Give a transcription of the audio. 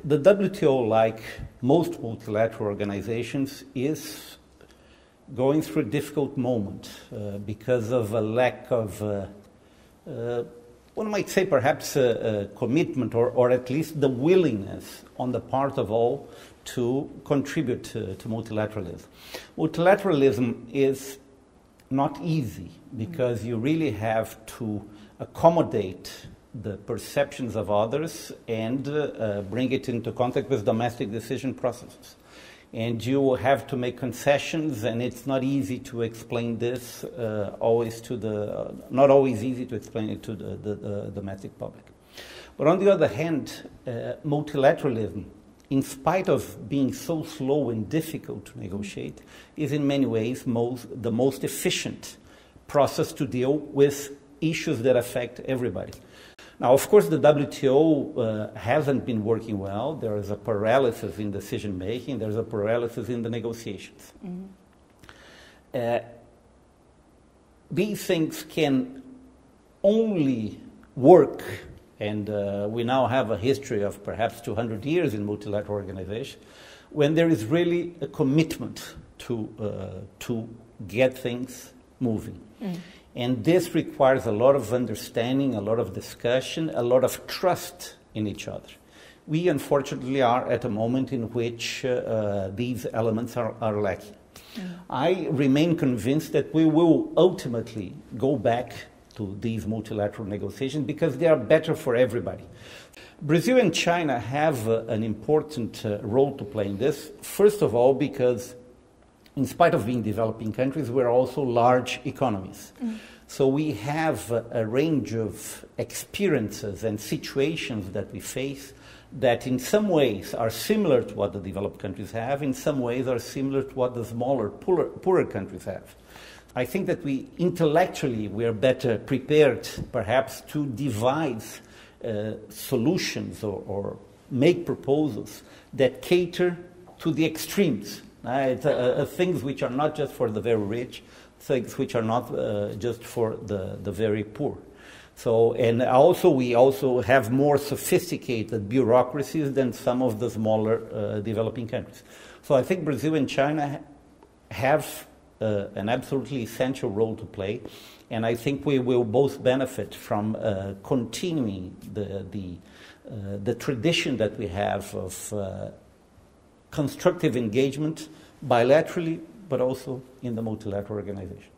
The WTO, like most multilateral organizations, is going through a difficult moment because of a lack of, one might say perhaps a commitment or at least the willingness on the part of all to contribute to multilateralism. Multilateralism is not easy because you really have to accommodate the perceptions of others and bring it into contact with domestic decision processes. And you have to make concessions, and it's not easy to explain this not always easy to explain it to the domestic public. But on the other hand, multilateralism, in spite of being so slow and difficult to negotiate, is in many ways the most efficient process to deal with issues that affect everybody. Now, of course, the WTO hasn't been working well. There is a paralysis in decision-making. There's a paralysis in the negotiations. These things can only work, and we now have a history of perhaps 200 years in multilateral organization, when there is really a commitment to get things moving. And this requires a lot of understanding, a lot of discussion, a lot of trust in each other. We, unfortunately, are at a moment in which these elements are lacking. I remain convinced that we will ultimately go back to these multilateral negotiations because they are better for everybody. Brazil and China have an important role to play in this, first of all because in spite of being developing countries, we're also large economies. So we have a range of experiences and situations that we face that in some ways are similar to what the developed countries have, in some ways are similar to what the smaller, poorer countries have. I think that intellectually we are better prepared perhaps to devise solutions or make proposals that cater to the extremes. Things which are not just for the very rich, things which are not just for the very poor. So, and also we also have more sophisticated bureaucracies than some of the smaller developing countries. So I think Brazil and China have an absolutely essential role to play, and I think we will both benefit from continuing the tradition that we have of constructive engagement bilaterally, but also in the multilateral organization.